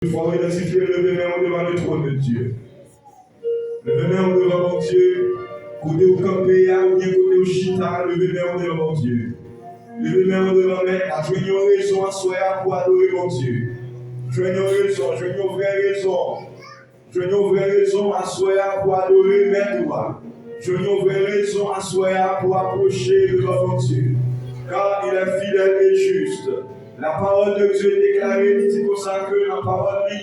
Il faut identifier le vénéant devant le trône de Dieu. Le vénéant devant mon Dieu, côté au campé, ou bien côté au chita, le vénéant devant mon Dieu. Le vénéant devant moi, joignons raison à soi pour adorer mon Dieu. Joignons raison, joignons vraie raison. Joignons vraie raison à soi pour adorer mes doigts. Joignons vraie raison à soi pour approcher devant mon Dieu. Car il est fidèle et juste. La parole de Dieu est déclarée, il dit comme ça que la parole dit,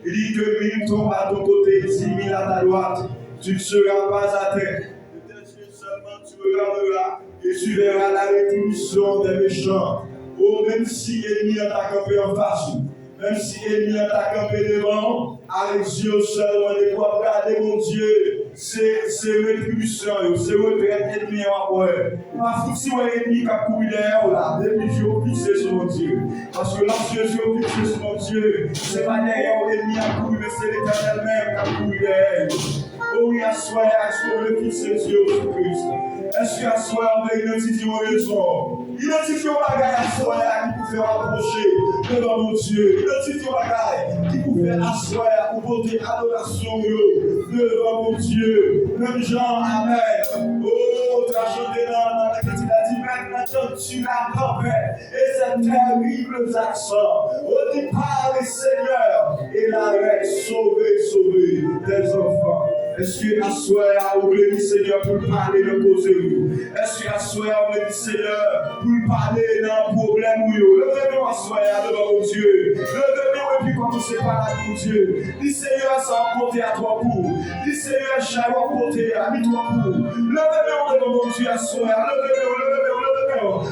il dit que 1000 tombent à ton côté, 10 000 à ta droite, tu ne seras pas atteint. De tes yeux seulement tu regarderas et tu verras la rétribution des méchants. Oh, même si l'ennemi t'a campé en face, même si l'ennemi t'a campé devant, avec Dieu seulement, de quoi regarder mon Dieu, c'est rétribution, c'est retraite ennemi en quoi. Pas foutu si l'ennemi qui a couru derrière là, depuis que je fixé sur mon Dieu. Parce que lorsque je suis fixé sur mon Dieu, c'est pas derrière l'ennemi a couru, mais c'est l'éternel même qui a couru derrière. Oh oui, à soi, est-ce qu'on veut fixer Dieu au Christ? Est-ce qu'à soi, on veut identifier mon raison? Identifier un bagage à soi qui peut faire approcher devant mon Dieu. Identifier un bagage qui peut faire asseoir pour porter adoration devant mon Dieu. Même Jean, Amen. Oh, tu as chanté dans la critique, il a dit maintenant tu la tempête et ces terribles accents. Oh, tu parles, Seigneur, et l'arrête, sauver tes enfants. Est-ce que à soir, vous voulez dire Seigneur pour parler de cause? Est-ce que à soir, vous voulez dire Seigneur pour parler d'un problème? Levez-nous à soir devant mon Dieu. Levez-nous et puis commencez par là, mon Dieu. Dis Seigneur, ça va porter à toi pour. Dis Seigneur, ça va porter à toi pour. Levez-nous devant mon Dieu à soir. Levez-nous.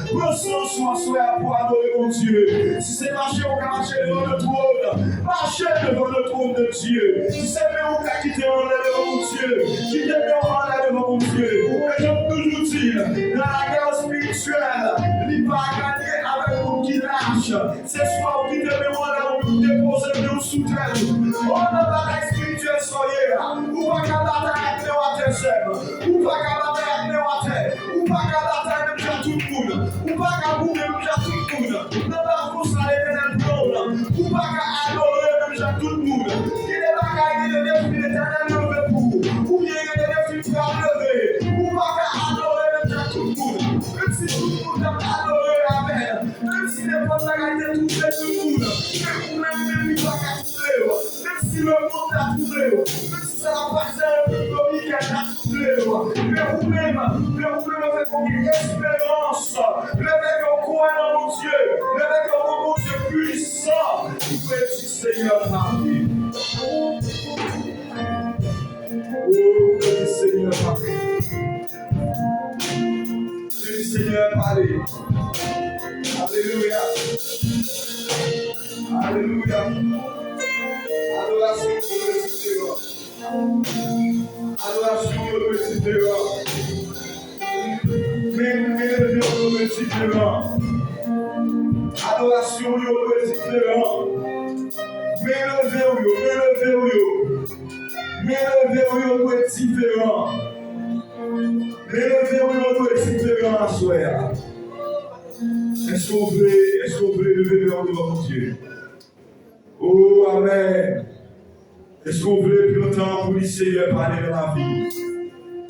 Prenons soin soir pour adorer mon Dieu. Si c'est marcher, on va marcher devant le trône. Marchez devant le trône de Dieu. Si c'est on va quitter en l'air devant mon Dieu. Quitter en l'air devant mon Dieu. Et j'aime toujours dire, dans la guerre spirituelle, il va gagner avec mon qui lâche. C'est soit qui te met en l'air, on peut déposer nous sous terre. On a la guerre spirituelle soyez là. Ou pas qu'à la terre, ou à terre, ou pas qu'à la terre, ou à terre, ou pas qu'à la terre, même à tout le monde. Ou pas qu'à bouger, même à tout le monde. Dans la force, à l'éternel trône. Ou pas qu'à adorer, même à tout le monde. Il est là, il est là, il est là, ou bien il y a des filles qui ont levé, ou pas qu'à adorer même tout le monde. Même si tout le monde a adoré la mère, même si les potes ont été touchés tout le monde, même il va qu'à trouver, même si le monde a trouvé, même si ça va passer un peu comme il a trouvé, mais vous-même avec une espérance, avec un coin dans mon Dieu, avec un Dieu puissant, il peut être Seigneur parmi. Oh, que Seigneur parle. Que le Seigneur parle. Alléluia. Alléluia. Adoration pour le Seigneur. Adoration pour le Seigneur. Mais pour le Seigneur. Adoration pour le Seigneur. Mais le verrou doit être différent. Mais le verrou doit être différent à soi. Est-ce qu'on veut lever le verrou devant mon Dieu? Oh, Amen. Est-ce qu'on veut plus longtemps pour le Seigneur parler de la vie?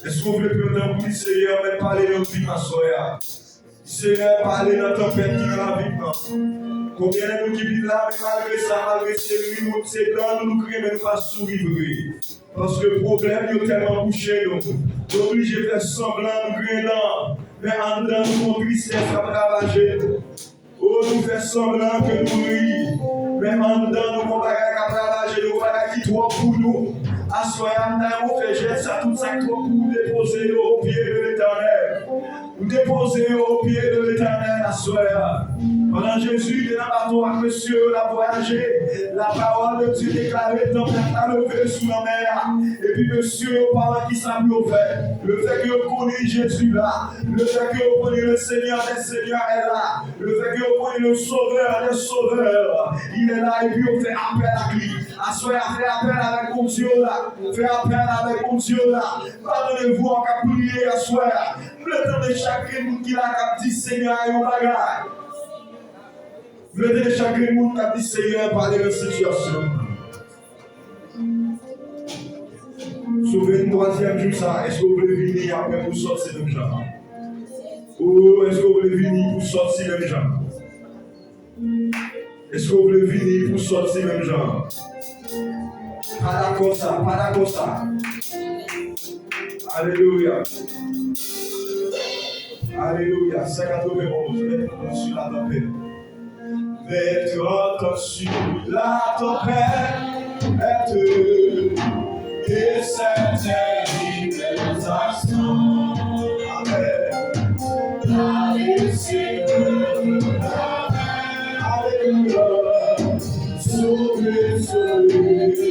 Est-ce qu'on veut plus longtemps pour le Seigneur même parler de la vie, ma soeur? Le Seigneur parler de la tempête qui est dans la vie. Combien de nous qui vivent là, mais malgré ça, malgré ces nuits, ces dents, nous crions, mais nous pas sourire. Parce que le problème est tellement couché, nous. Nous obligés de faire semblant, nous crions, mais en dedans, nous avons tristesse à ravager. Oh, nous faisons semblant que nous rions, mais en dedans, nous avons pas qu'à ravager, nous avons qui trop pour nous. Assoyons, nous faisons ça, tout ça, trop pour nous déposer au pied de l'Éternel. Vous déposez au pied de l'Éternel à soir. Pendant Jésus est dans la bateau avec monsieur, l'a voyagé. La parole de Dieu déclarée dans la levé sous la mer. Et puis monsieur, par qui ça lui fait. Le fait que vous connaissez Jésus là. Le fait que vous connaissez le Seigneur des Seigneurs est là. Le fait que vous connaissez le Sauveur des Sauveurs. Il est là et puis on fait appel à lui. À soir, fait appel avec mon Dieu là. Fait appel avec mon Dieu là. Pardonnez-vous en cas prier à soir. Le temps de chaque qui l'a dit Seigneur et on bagaille. Mettez chaque monde qui a dit Seigneur, parler de la situation. Sauvez une troisième jour ça. Est-ce que vous voulez venir après pour sortir de gens? Ou est-ce que vous voulez venir pour sortir de gens? Est-ce que vous voulez venir pour sortir de gens? Pas d'accord ça, pas d'accord ça. Alléluia. Alléluia. 51, mettez-vous sur la tempête. Mettez-vous sur la tempête. Et cette invitation. Amen. Alléluia. Sauvé, sauvé.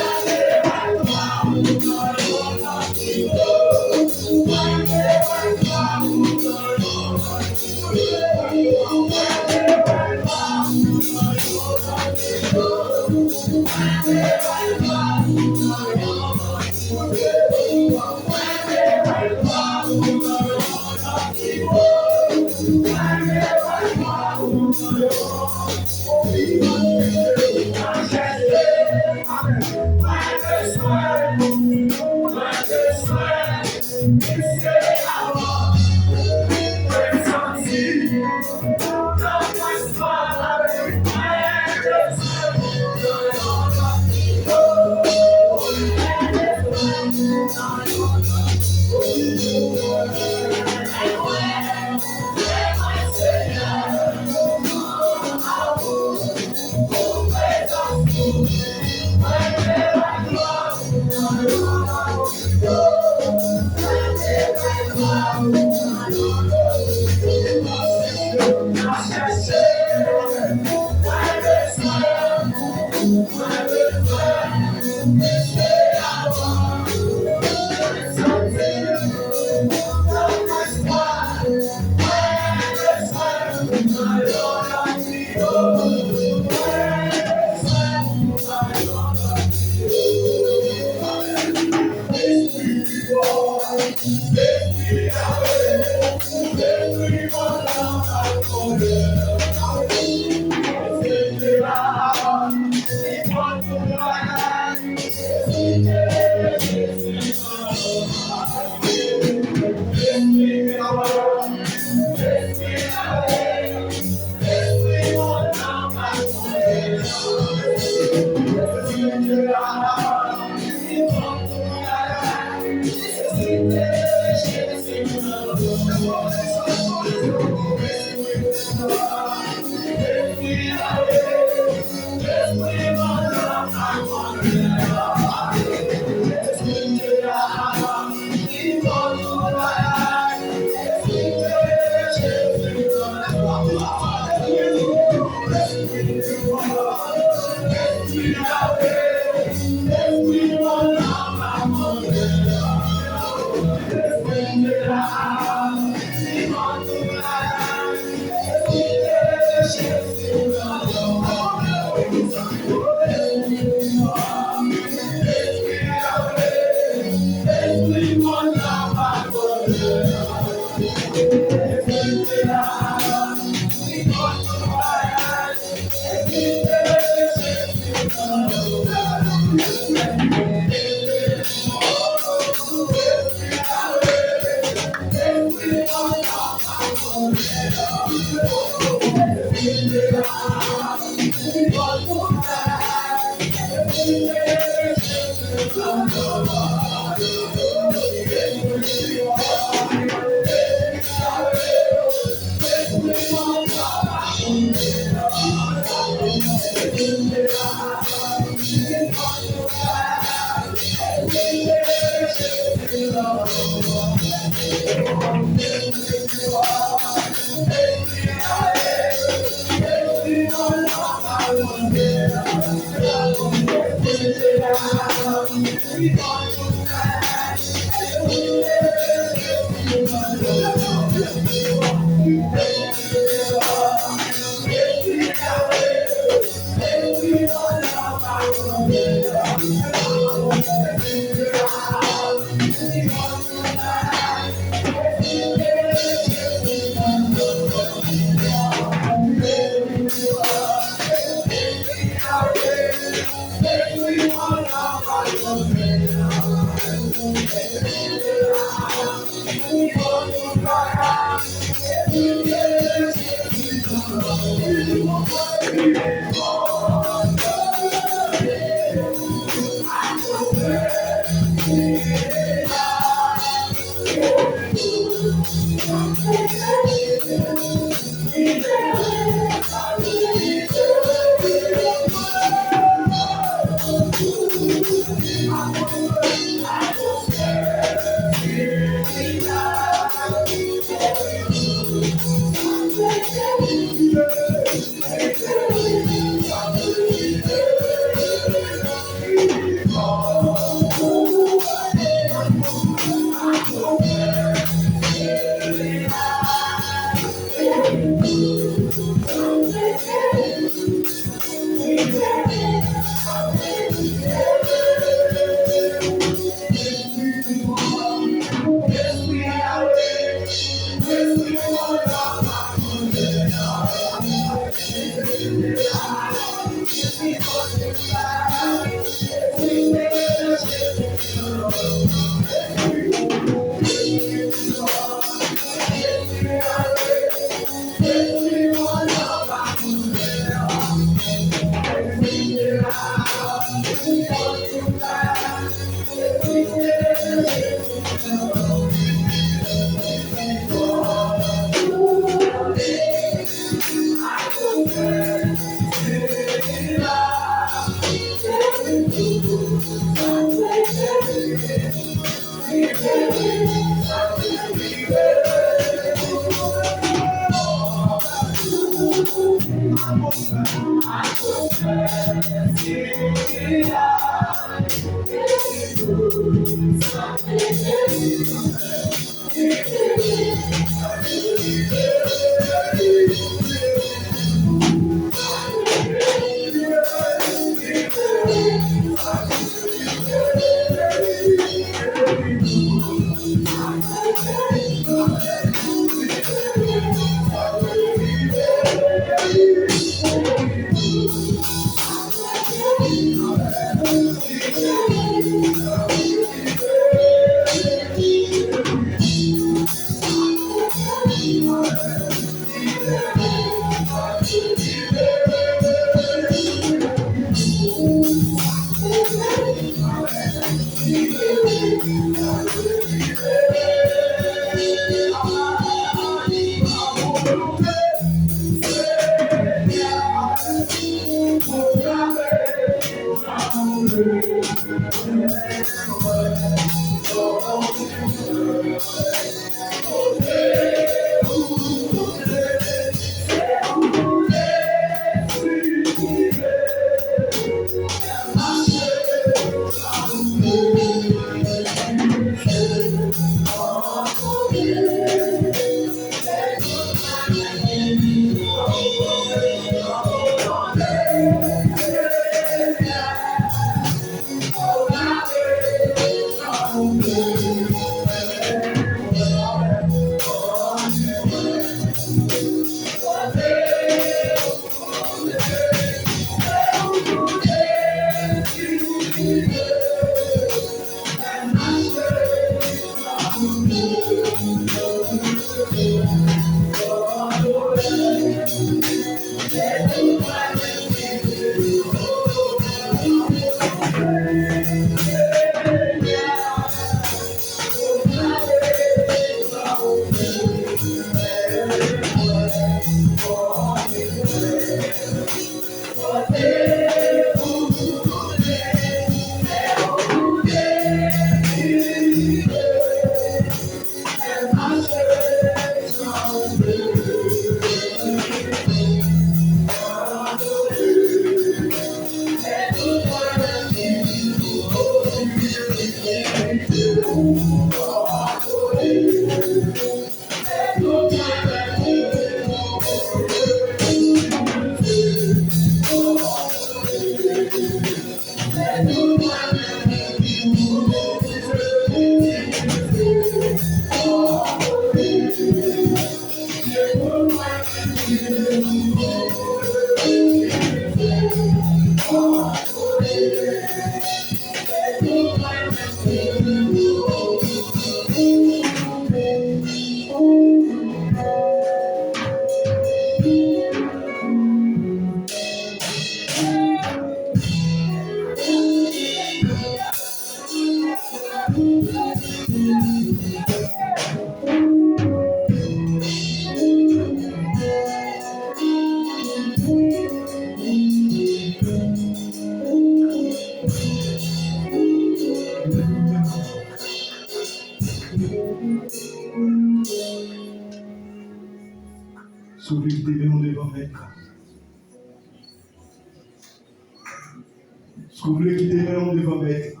Ce que vous voulez quitter maintenant devant mettre.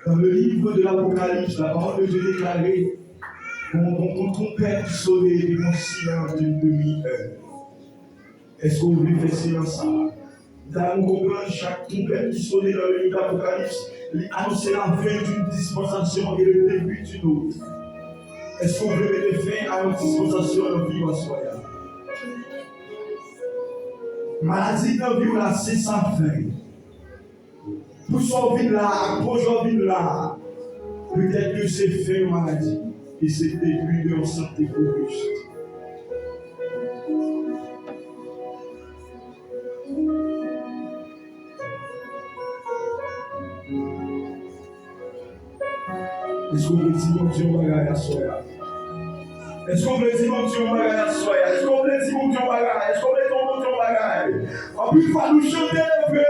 Dans le livre de l'Apocalypse, la parole de Dieu déclarée qu'on trompette du soleil et mon silence d'une demi-heure. Est-ce que vous voulez faire silence? Nous allons comprendre chaque trompette du soleil dans le livre de l'Apocalypse, annoncer la fin d'une dispensation et le début d'une autre. Est-ce que vous voulez mettre fin à une dispensation dans la vie en soi? Maladie dans la vie, là, c'est sans fin. Pour sauver là, pour sauver là, peut-être que c'est fin de maladie et c'est début de santé robuste. Est-ce que vous voulez dire mon Dieu, on va gagner à soi? Est-ce qu'on veut dire mon Dieu, on va gagner à soi? Est-ce qu'on veut dire mon Dieu, on va gagner? Est-ce qu'on veut dire mon Dieu, on va gagner? En plus, il faut nous chanter le peu.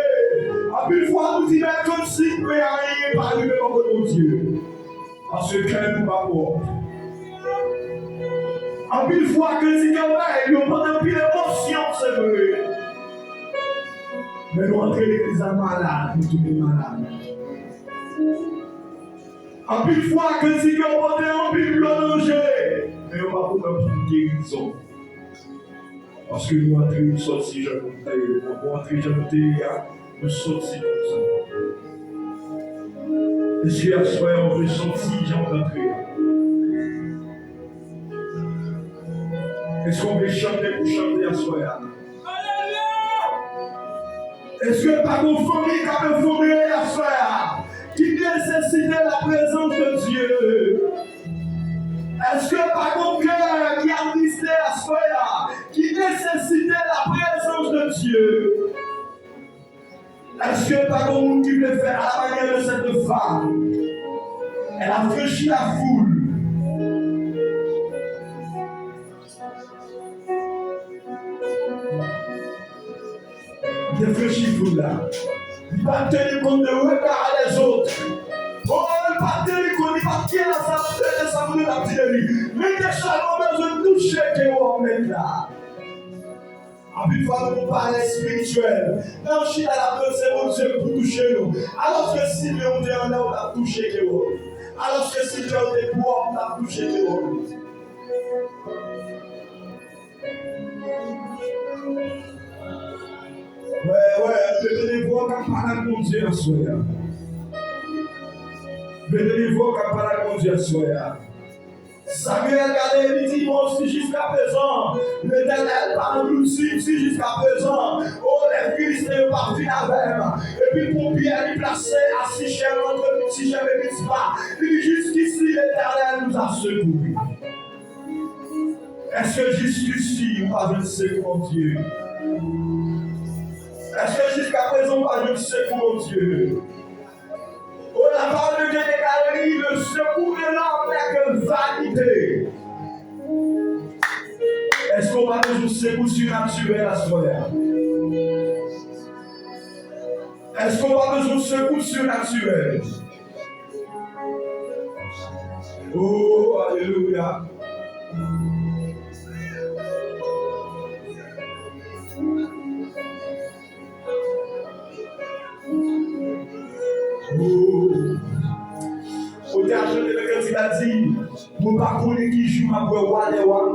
En plus fois, nous disons comme si nous n'avons rien pas arrivé dans mon Dieu. Parce que cœur nous pas bon. En plus fois que si nous avons pas de pile d'émotion, c'est vrai. Mais nous entrons l'église malade, nous sommes malades. En plus fois que si nous avons pas de pile danger, mais on va pas de guérison. Parce que nous entrons, nous sortis, nous entrons, nous sortis comme ça. Est-ce que à ce soir, on veut sortir, j'ai entré? Est-ce qu'on veut chanter pour chanter à ce soir? Est-ce que par nos familles, quand nous fondons à ce soir, qui nécessite la présence de Dieu? Est-ce que par nos cœurs qui a listé à ce soir, qui nécessite la présence de Dieu? Est-ce que par nos monde qui veut faire à la manière de cette femme? Elle a franchi la foule. Il a franchi la foule là. Il ne va pas tenir compte de regard des autres. Oh, il ne va pas tenir compte, il ne va pas tirer sa foule de l'artillerie. Mais des chalons besoin de toucher que vous mettez là. En plus, nous parlons spirituel. Dans le chien, la pensée, mon Dieu, pour toucher nous. Alors que si nous on est en là, on a touché que vous. Alors que si Dieu est pour, on a touché que vous. Venez voir quand parle mon Dieu à soi. Venez voir quand parle mon Dieu à soi. Zachary regardez, il dit, moi aussi jusqu'à présent, l'Éternel parle nous aussi jusqu'à présent. Oh, les Philistins sont partis avec. Et puis pour Pierre, il placé à Sichem entre Sichem et Mitzpah. Il dit, jusqu'ici, l'Éternel nous a secourus. Est-ce que jusqu'ici, on va venir secours mon Dieu? Est-ce que jusqu'à présent, on va venir secours mon Dieu? Oh, la parole de Dieu déclare, le secours de l'homme n'est que vanité. Est-ce qu'on va nous secours surnaturel à ce moment-là? Est-ce qu'on va nous secours surnaturel? Oh, alléluia. Au théâtre de quand il a dit, nous ne pas connaître qui joue ma voix de Wam,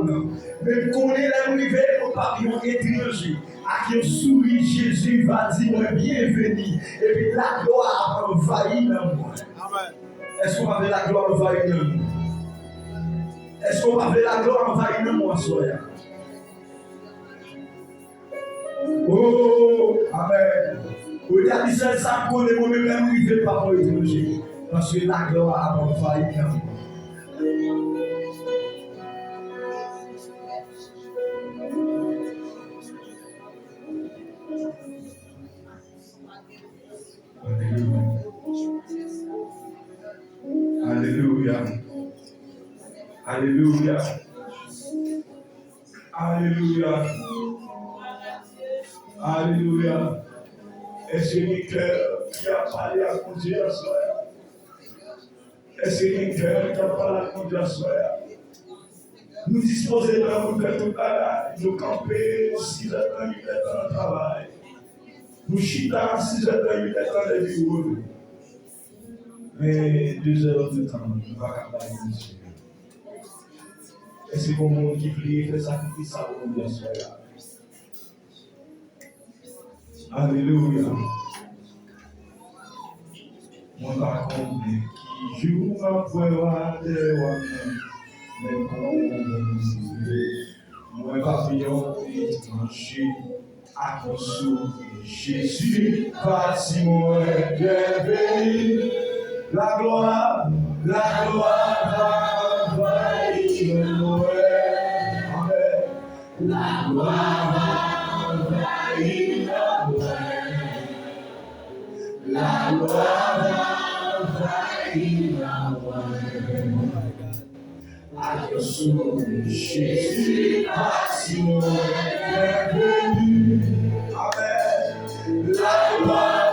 mais nous connaissons l'arrivée au pavillon étranger, à qui on sourit, Jésus va dire bienvenue, et puis la gloire envahit dans moi. Est-ce qu'on va ver la gloire envahir dans nous? Est-ce qu'on va ver la gloire envahir dans moi, soya? Oh, amen. Au théâtre de ça, qu'on est moi-même arrivé par mon étranger. Parce que la gloire a envahi dans moi. Alléluia. Alléluia. Alléluia. Alléluia. Est-ce qu'il y a un cœur qui a parlé à mon Dieu à soi? Est-ce qu'il y a un cœur qui a parlé à mon Dieu à soi? Nous disposons de nous faire tout à nous camper 6 heures, 8 heures dans le travail. Nous chita 6 heures, 8 heures dans les bureaux. Mais 2 heures de temps, nous ne pouvons pas capable de Dieu. Est-ce que le monde qui prie fait sacrifice à mon Dieu à soi? Alléluia. Moi, par contre, qui joue ma poire de Wam, mais comme moi, papillon est tranché à consommer. Jésus, bâtiment est bienvenu. La gloire va envahir Noël. Amen. La gloire va envahir Noël. La gloire va envahir Noël. À consommer. Jésus, bâtiment est bienvenu. Amen. La gloire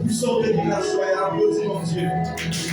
Vous sortez de la soie et applaudissez mon Dieu.